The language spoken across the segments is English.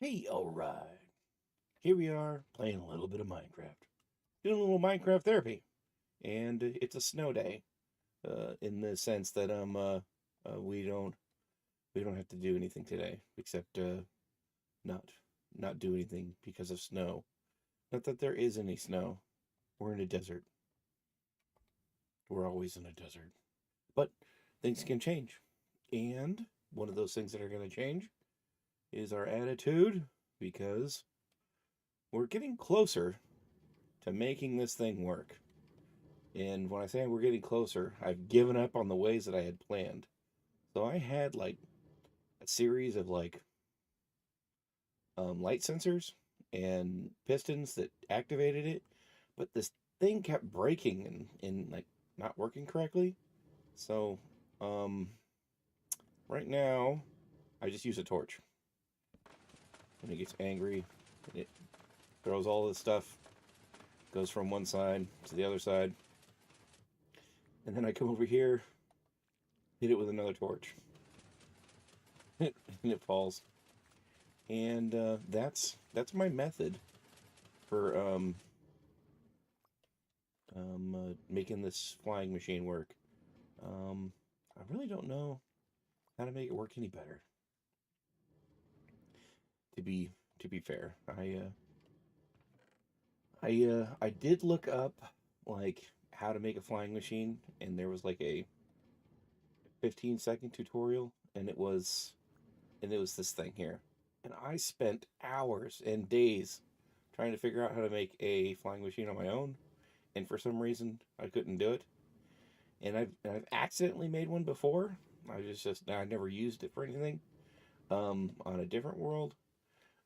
Hey, alright. Here we are playing a little bit of Minecraft. Doing a little Minecraft therapy. And it's a snow day. In the sense that we don't have to do anything today except not not do anything because of snow. Not that there is any snow. We're in a desert. We're always in a desert. But things can change. And one of those things that are going to change is our attitude because we're getting closer to making this thing work. And when I say we're getting closer, I've given up on the ways that I had planned. So I had like a series of light sensors and pistons that activated it, but this thing kept breaking and like not working correctly. So um, right now I just use a torch. When it gets angry, it throws all this stuff, goes from one side to the other side, and then I come over here, hit it with another torch, and it falls. And that's my method for making this flying machine work. I really don't know how to make it work any better. To be to be fair, I did look up like how to make a flying machine, and there was like a 15-second tutorial, and it was this thing here, and I spent hours and days trying to figure out how to make a flying machine on my own, and for some reason I couldn't do it. And I've accidentally made one before. I never used it for anything. On a different world,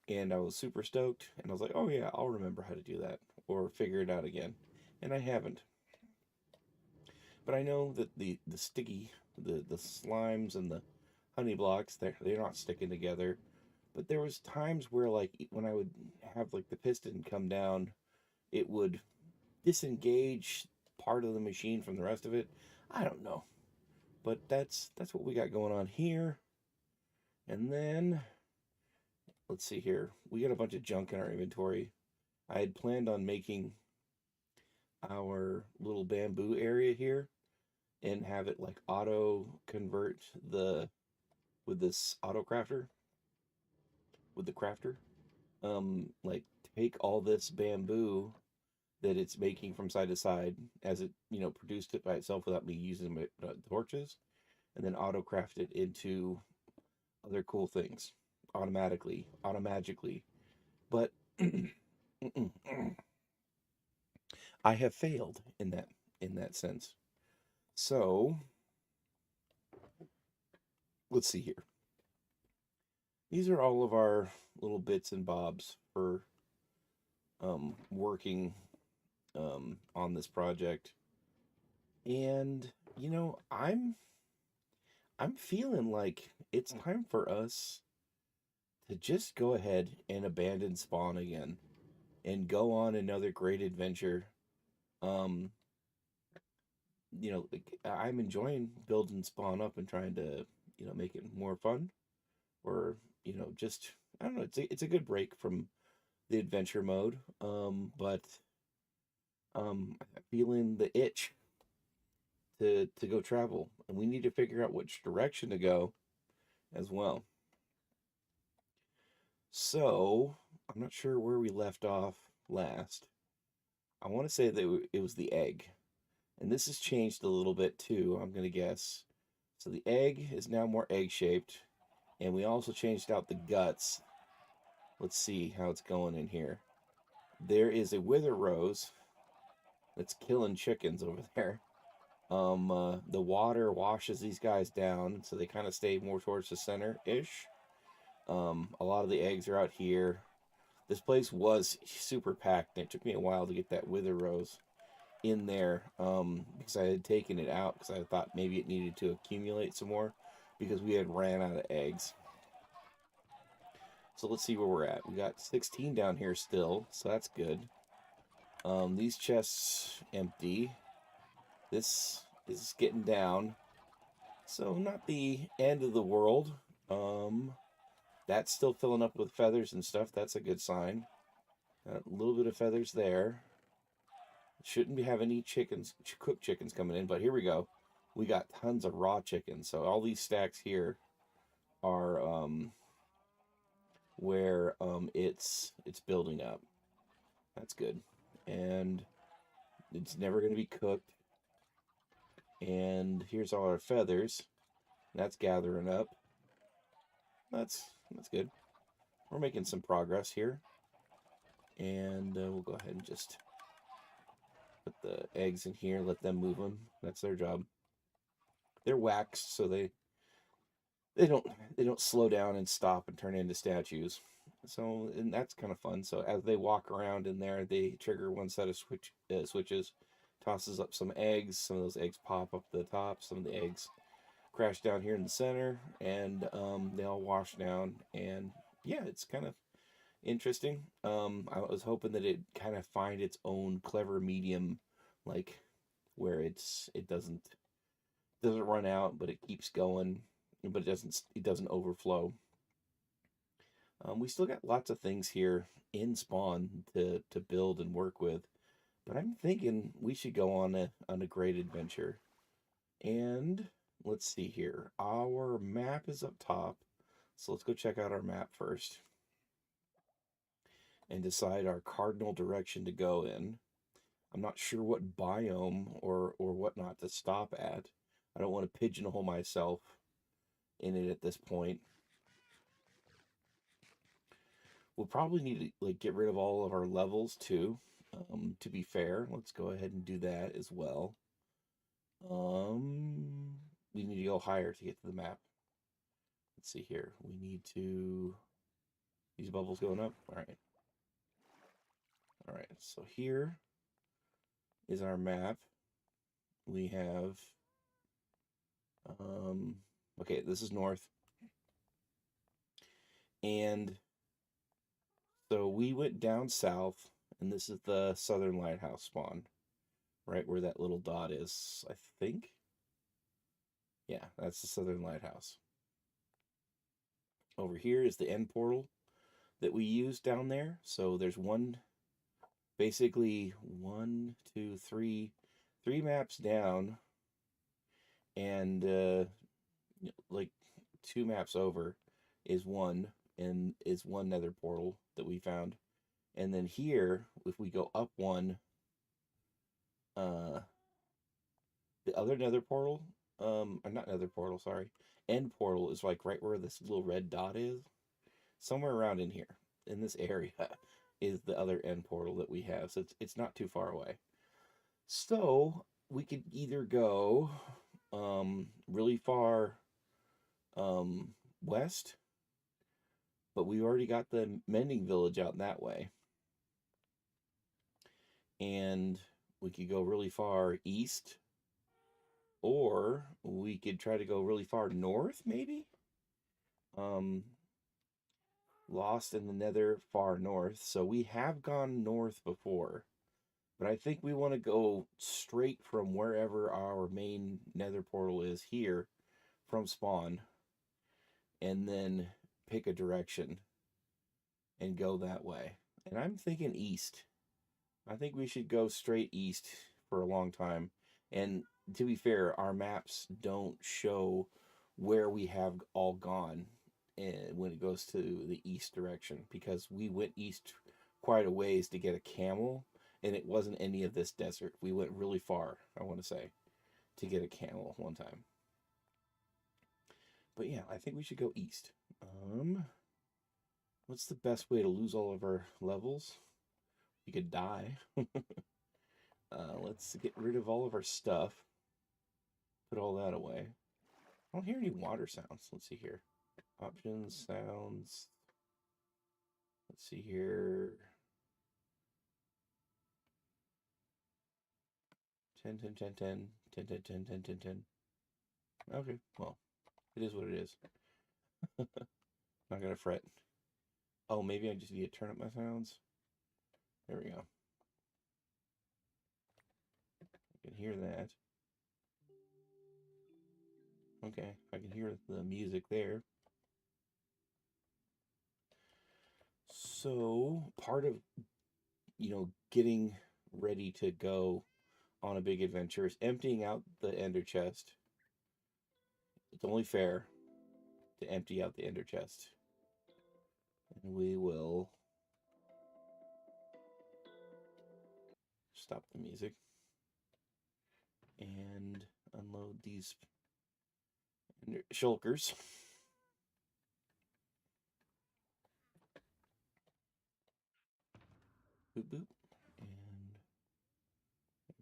and I was super stoked, and I was like, oh yeah, I'll remember how to do that or figure it out again, and I haven't. But I know that the sticky, the slimes and the honey blocks, they're not sticking together. But there was times where like when I would have like the piston come down, it would disengage part of the machine from the rest of it. I don't know. But that's what we got going on here. And then let's see here. We got a bunch of junk in our inventory. I had planned on making our little bamboo area here and have it like auto convert the with this auto crafter with the crafter. Like take all this bamboo that it's making from side to side as it, produced it by itself without me using my torches, and then auto craft it into other cool things automagically. But I have failed in that sense. So let's see here. These are all of our little bits and bobs for working on this project. And I'm feeling like it's time for us to just go ahead and abandon Spawn again and go on another great adventure. Um, like, I'm enjoying building Spawn up and trying to, make it more fun, or just I don't know. It's a good break from the adventure mode. But I'm feeling the itch to go travel, and we need to figure out which direction to go as well. So I'm not sure where we left off last. I want to say that it was the egg, and this has changed a little bit too. I'm gonna guess. So the egg is now more egg shaped, and we also changed out the guts. Let's see how it's going in here. There is a wither rose that's killing chickens over there. The water washes these guys down, so they kind of stay more towards the center ish. A lot of the eggs are out here. This place was super packed, and it took me a while to get that wither rose in there, because I had taken it out because I thought maybe it needed to accumulate some more because we had ran out of eggs. So let's see where we're at. We got 16 down here still, so that's good. These chests empty. This is getting down, so not the end of the world. That's still filling up with feathers and stuff. That's a good sign. A little bit of feathers there. Shouldn't be having any chickens, cooked chickens coming in, but here we go. We got tons of raw chicken. So all these stacks here are where it's building up. That's good. And it's never going to be cooked. And here's all our feathers. That's gathering up. That's good. We're making some progress here. And we'll go ahead and just put the eggs in here, let them move them. That's their job. They're waxed, so they don't slow down and stop and turn into statues. So, and that's kind of fun. So as they walk around in there, they trigger one set of switches, tosses up some eggs. Some of those eggs pop up the top. Some of the eggs crash down here in the center, and they all wash down. And yeah, it's kind of interesting. I was hoping that it kind of find its own clever medium, like where it doesn't run out, but it keeps going, but it doesn't overflow. We still got lots of things here in Spawn to build and work with, but I'm thinking we should go on a great adventure. And let's see here. Our map is up top, so let's go check out our map first and decide our cardinal direction to go in. I'm not sure what biome or whatnot to stop at. I don't want to pigeonhole myself in it at this point. We'll probably need to like get rid of all of our levels too. To be fair, let's go ahead and do that as well. We need to go higher to get to the map. Let's see here. We need to. These bubbles going up. All right. All right. So here is our map. We have. Okay, this is north. And so we went down south, and this is the Southern Lighthouse spawn, right where that little dot is, I think. Yeah, that's the Southern Lighthouse. Over here is the end portal that we use down there. So there's basically one, two, three maps down, and like 2 maps over is one nether portal that we found. And then here, if we go up one, the other nether portal, or not nether portal, sorry, end portal is like right where this little red dot is. Somewhere around in here, in this area, is the other end portal that we have. So it's not too far away. So we could either go really far west, but we already got the mending village out that way. And we could go really far east, or we could try to go really far north, maybe. Lost in the nether far north. So we have gone north before, but I think we want to go straight from wherever our main nether portal is here from spawn, and then pick a direction and go that way. And I'm thinking east. I think we should go straight east for a long time. And to be fair, our maps don't show where we have all gone when it goes to the east direction, because we went east quite a ways to get a camel, and it wasn't any of this desert. We went really far, I want to say, to get a camel one time. But yeah, I think we should go east. What's the best way to lose all of our levels? We could die. Let's get rid of all of our stuff. Put all that away. I don't hear any water sounds. Let's see here. Options, sounds. Let's see here. 10, 10, 10, 10, 10, 10, 10, 10, 10, 10. Okay, well, it is what it is. Not gonna fret. Oh, maybe I just need to turn up my sounds. There we go. I can hear that. Okay, I can hear the music there. So part of, getting ready to go on a big adventure is emptying out the ender chest. It's only fair to empty out the ender chest. And we will stop the music and unload these shulkers. Boop boop. And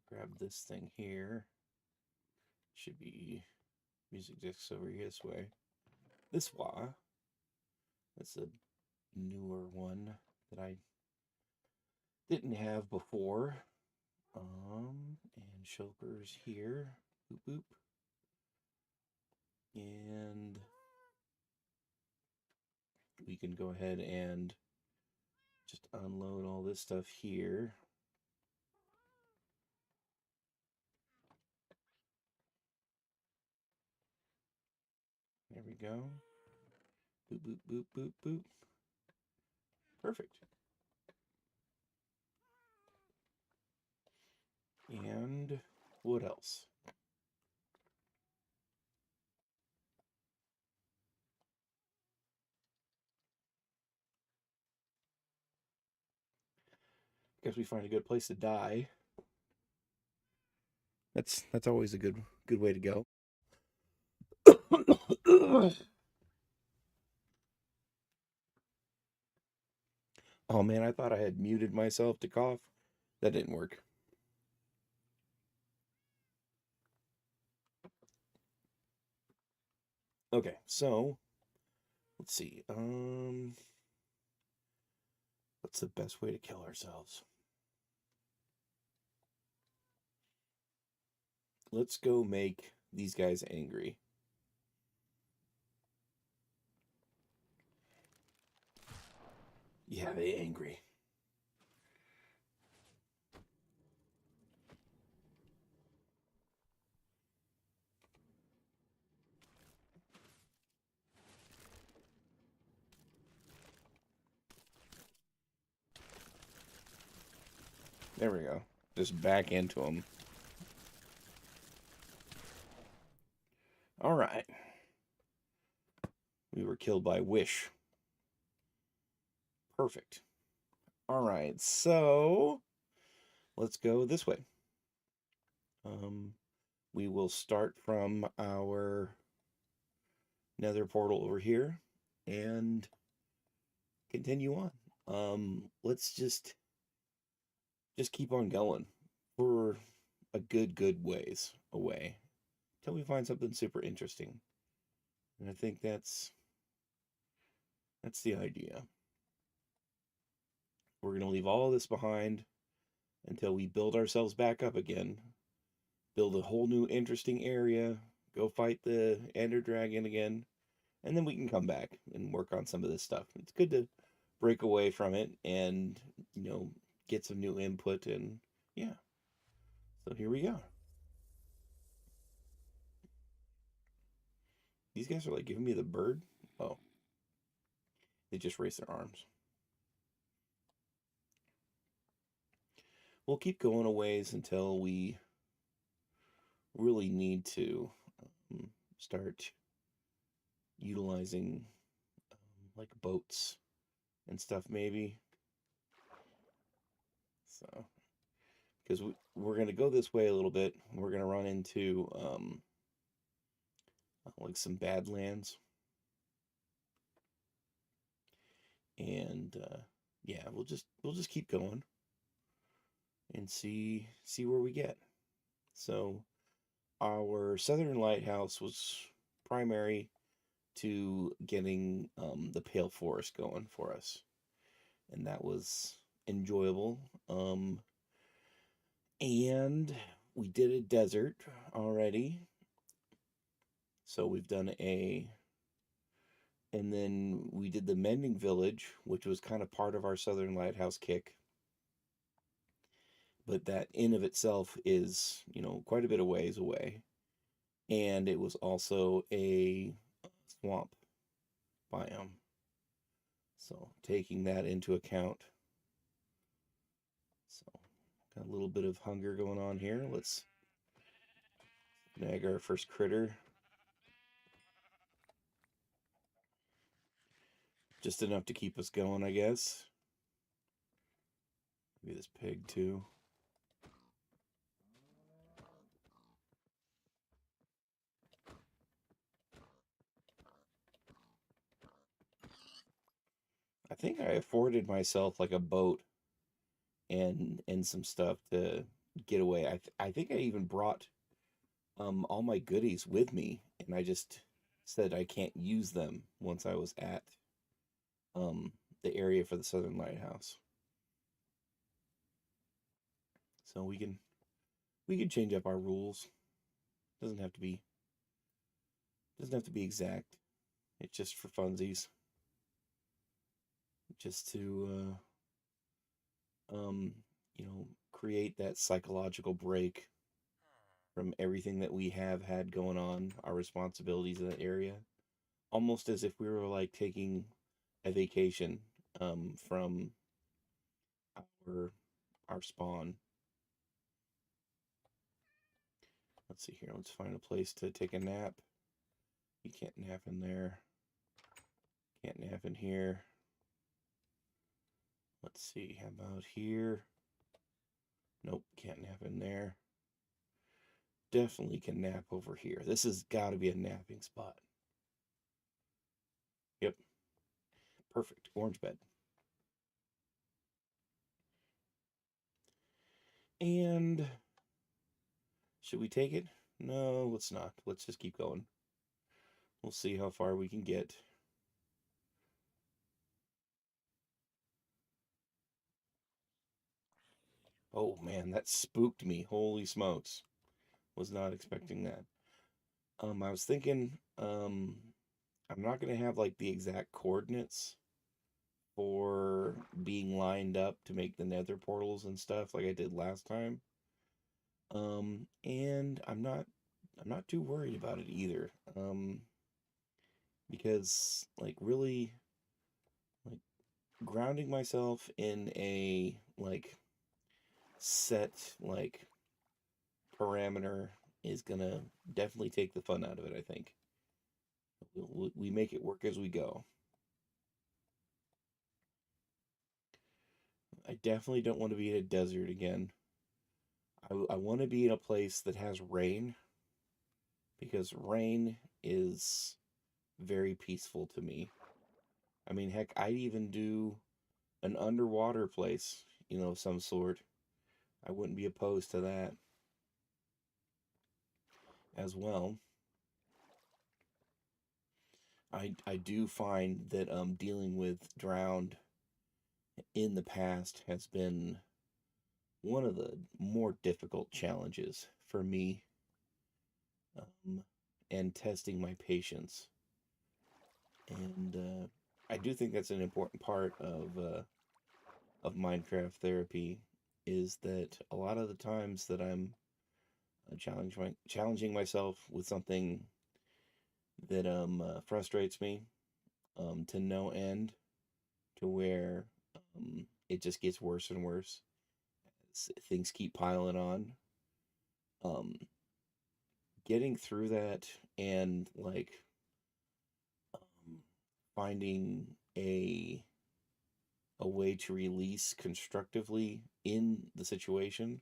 grab this thing here. Should be music discs over here this way. This wah. That's a newer one that I didn't have before. And shulkers here. Boop boop. And we can go ahead and just unload all this stuff here. There we go. Boop, boop, boop, boop, boop. Perfect. And what else? Guess we find a good place to die. That's always a good way to go. Oh man, I thought I had muted myself to cough. That didn't work. Okay, so let's see. What's the best way to kill ourselves? Let's go make these guys angry. Yeah, they angry. There we go. Just back into them. All right. We were killed by Wish. Perfect. All right, so let's go this way. We will start from our nether portal over here and continue on. Let's just keep on going for a good ways away till we find something super interesting. And I think that's the idea. We're going to leave all this behind until we build ourselves back up again, build a whole new interesting area, go fight the Ender Dragon again, and then we can come back and work on some of this stuff. It's good to break away from it and, get some new input, and yeah. So here we go. These guys are like giving me the bird. Oh, they just raised their arms. We'll keep going a ways until we really need to start utilizing like boats and stuff, maybe. So, because we're going to go this way a little bit, we're going to run into like some badlands, and yeah, we'll just keep going and see where we get. So our southern lighthouse was primary to getting the Pale Forest going for us, and that was enjoyable. And we did a desert already, so we've done and then we did the Mending Village, which was kind of part of our southern lighthouse kick. But that in of itself is, quite a bit of ways away. And it was also a swamp biome. So taking that into account. So got a little bit of hunger going on here. Let's snag our first critter. Just enough to keep us going, I guess. Maybe this pig too. I think I afforded myself like a boat and some stuff to get away. I think I even brought all my goodies with me, and I just said I can't use them once I was at um the area for the Southern Lighthouse. So we can change up our rules. Doesn't have to be doesn't have to be exact. It's just for funsies, just to um create that psychological break from everything that we have had going on, our responsibilities in that area, almost as if we were like taking a vacation from our our spawn. Let's see here. Let's find a place to take a nap. You can't nap in there. Can't nap in here. Let's see. How about here? Nope. Can't nap in there. Definitely can nap over here. This has got to be a napping spot. Yep. Perfect. Orange bed. And should we take it? No, let's not. Let's just keep going. We'll see how far we can get. Oh man, that spooked me. Holy smokes. Was not expecting that. I was thinking, I'm not gonna have like the exact coordinates for being lined up to make the nether portals and stuff like I did last time. And I'm not too worried about it either. Because like really like grounding myself in a like set like parameter is gonna definitely take the fun out of it, I think. We make it work as we go. I definitely don't want to be in a desert again. I want to be in a place that has rain because rain is very peaceful to me. I mean, heck, I'd even do an underwater place, of some sort. I wouldn't be opposed to that as well. I do find that dealing with drowned in the past has been one of the more difficult challenges for me, um, and testing my patience. And I do think that's an important part of Minecraft therapy is that a lot of the times that I'm challenging myself with something that frustrates me to no end, to where it just gets worse and worse. Things keep piling on. Um, Getting through that and like um, finding a way to release constructively in the situation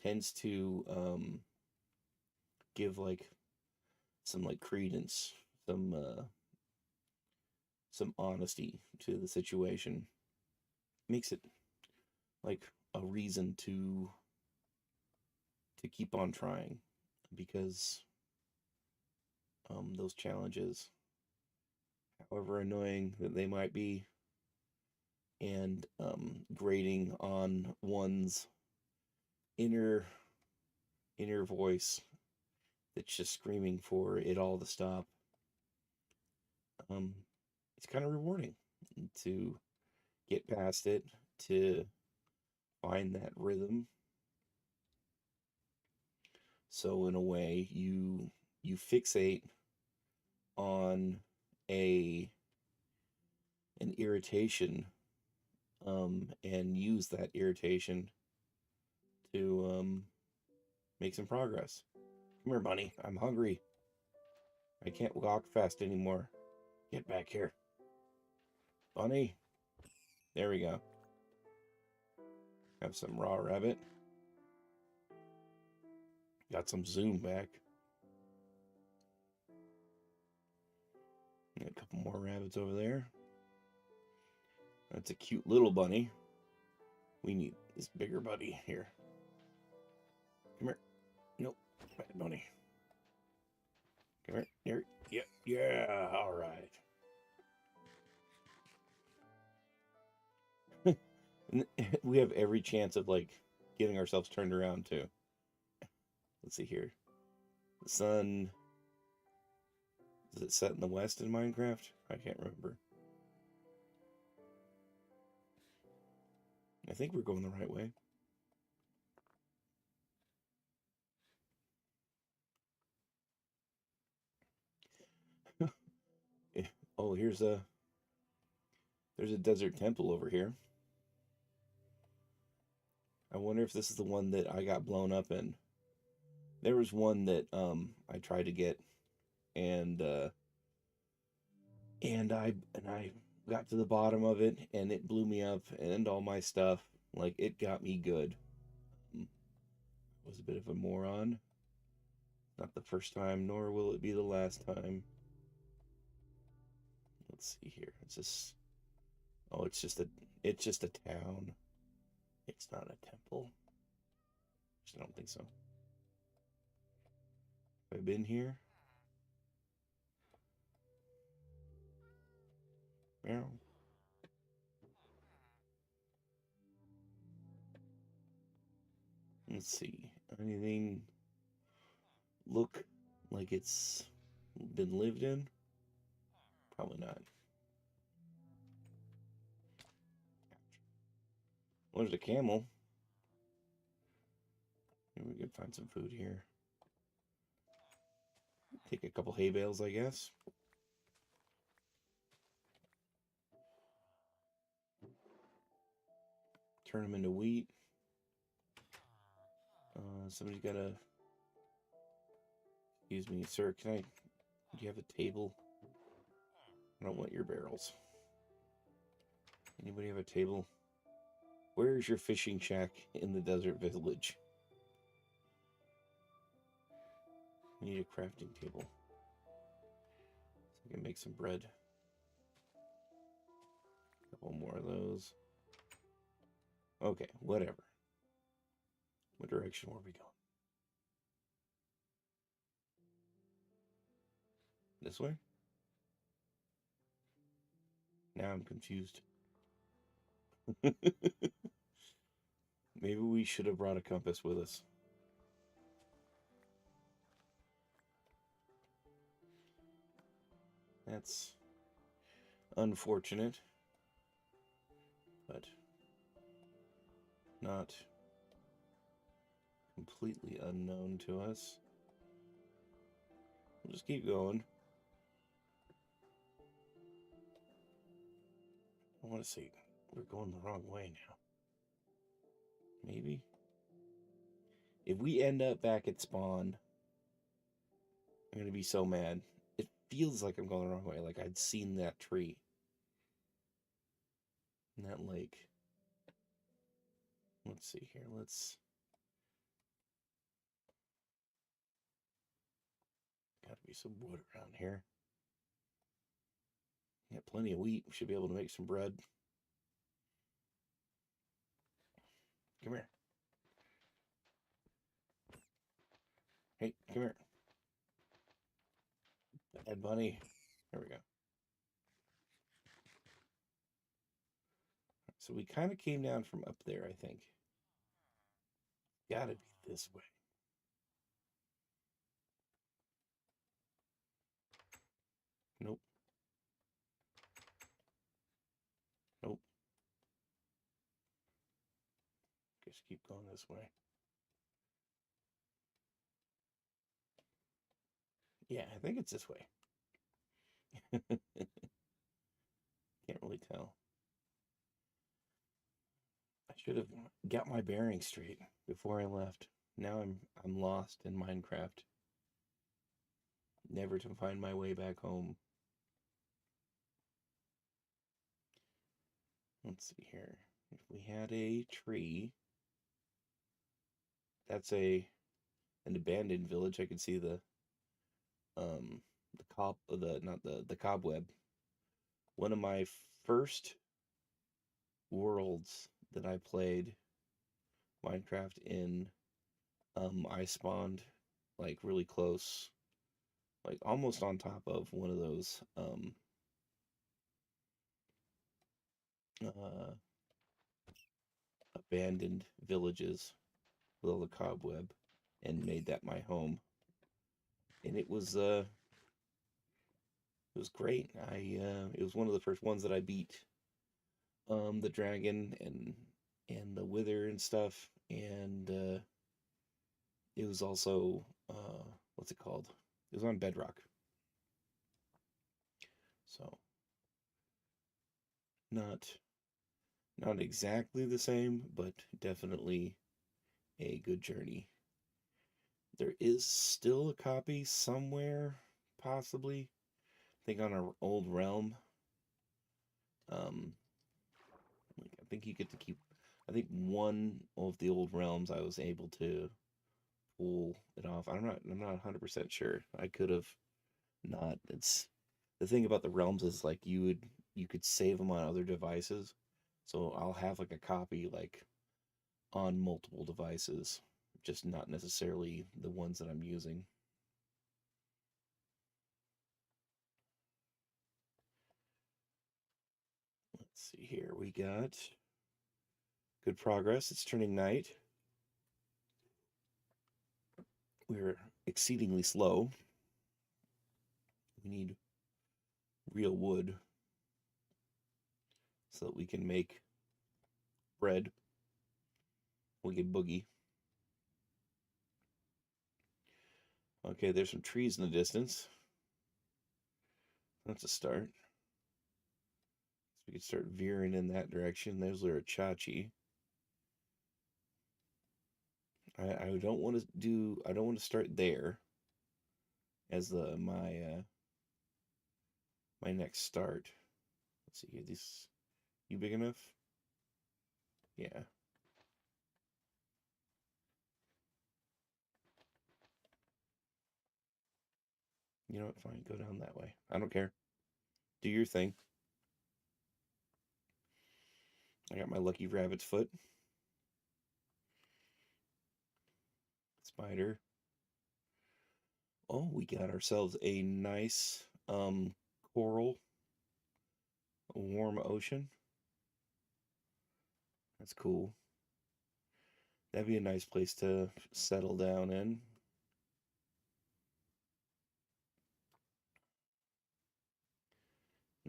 tends to give like some like credence, some honesty to the situation. Makes it like a reason to keep on trying because those challenges, however annoying that they might be, and grating on one's inner inner voice that's just screaming for it all to stop. Um, it's kind of rewarding to get past it, to find that rhythm. So in a way, you fixate on a an irritation, and use that irritation to make some progress. Come here, bunny. I'm hungry. I can't walk fast anymore. Get back here. Bunny. There we go. Have some raw rabbit. Got some zoom back. A couple more rabbits over there. That's a cute little bunny. We need this bigger bunny here. Come here. Nope. Bad bunny. Come here. Here. Yeah. Yeah. All right. We have every chance of like getting ourselves turned around too. Let's see here. The sun. Does it set in the west in Minecraft? I can't remember. I think we're going the right way. Oh, there's a desert temple over here. I wonder if this is the one that I got blown up in. There was one that I tried to get, and I got to the bottom of it, and it blew me up and all my stuff. Like, it got me good. I was a bit of a moron. Not the first time, nor will it be the last time. Let's see here. It's just, oh, it's just a town. It's not a temple. I don't think so. Have I been here? Meow. Let's see. Anything look like it's been lived in? Probably not. Well, there's a camel. Maybe we can find some food here. Take a couple hay bales, I guess. Turn them into wheat. Somebody's got a... Excuse me, sir, can I... Do you have a table? I don't want your barrels. Anybody have a table? Where is your fishing shack in the desert village? We need a crafting table. So I can make some bread. A couple more of those. Okay, whatever. What direction were we going? This way? Now I'm confused. Maybe we should have brought a compass with us. That's unfortunate, but not completely unknown to us. We'll just keep going. I want to see. We're going the wrong way now. Maybe. If we end up back at spawn, I'm going to be so mad. It feels like I'm going the wrong way. Like I'd seen that tree. And that lake. Let's see here. Let's... Gotta be some wood around here. Got plenty of wheat. We should be able to make some bread. Come here. Hey, come here. Bad bunny. There we go. So we kind of came down from up there, I think. Gotta be this way. Nope. Nope. Guess keep going this way. Yeah, I think it's this way. Can't really tell. I should have got my bearings straight before I left. Now I'm lost in Minecraft, never to find my way back home. Let's see here. If we had a tree, that's an abandoned village. I could see the not the cobweb. One of my first worlds that I played Minecraft in, I spawned like really close, like almost on top of one of those uh abandoned villages with all the cobweb, and made that my home. And it was great. It was one of the first ones that I beat, the dragon and the wither and stuff, and it was also what's it called? It was on Bedrock, so not not exactly the same, but definitely a good journey. There is still a copy somewhere, possibly. I think on our old realm. Um, like I think you get to keep. I think one of the old realms I was able to pull it off. I'm not 100% sure. I could have not. It's the thing about the realms is like you could save them on other devices. So I'll have like a copy like on multiple devices, just not necessarily the ones that I'm using. Let's see here. We got good progress. It's turning night. We're exceedingly slow. We need real wood so that we can make bread. We'll get boogie. Okay, there's some trees in the distance. That's a start. So we can start veering in that direction. There's Lurachachi. I don't want to do. I don't want to start there as my next start. Let's see here. This you big enough? Yeah. You know what? Fine. Go down that way. I don't care. Do your thing. I got my lucky rabbit's foot. Spider. Oh, we got ourselves a nice coral, warm ocean. That's cool. That'd be a nice place to settle down in.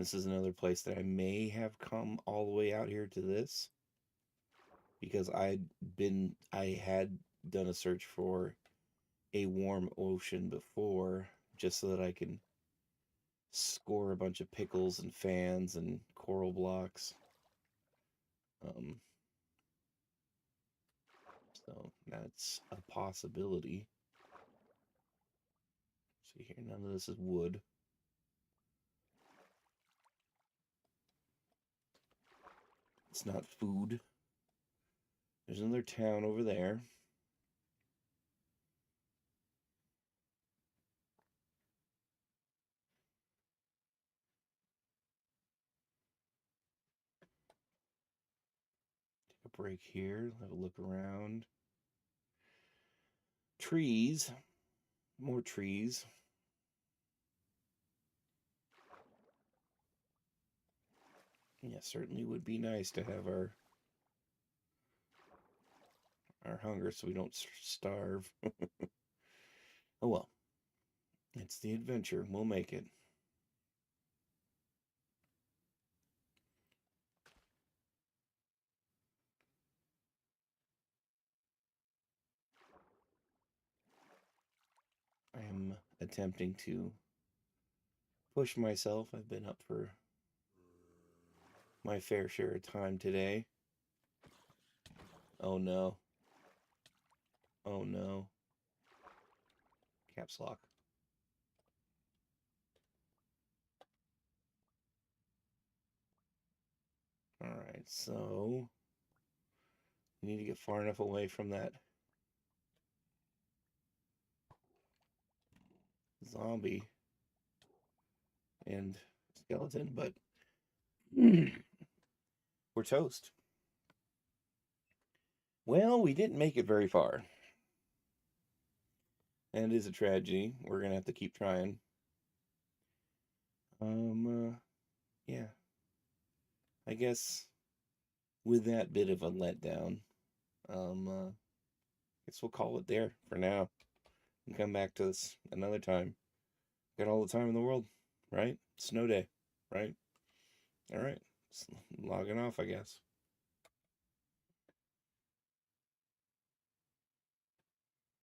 This is another place that I may have come all the way out here to this because I had done a search for a warm ocean before just so that I can score a bunch of pickles and fans and coral blocks. Um, so that's a possibility. See here, none of this is wood. It's not food. There's another town over there. Take a break here, have a look around. Trees, more trees. Yeah, certainly would be nice to have our hunger so we don't starve. Oh well, it's the adventure. We'll make it. I am attempting to push myself. I've been up for my fair share of time today. Oh no. Oh no. Caps lock. Alright, so we need to get far enough away from that zombie and skeleton, but we're toast. Well, we didn't make it very far. And it is a tragedy. We're gonna have to keep trying. Yeah. I guess with that bit of a letdown, guess we'll call it there for now and come back to this another time. Got all the time in the world, right? Snow day, right? All right. Logging off, I guess.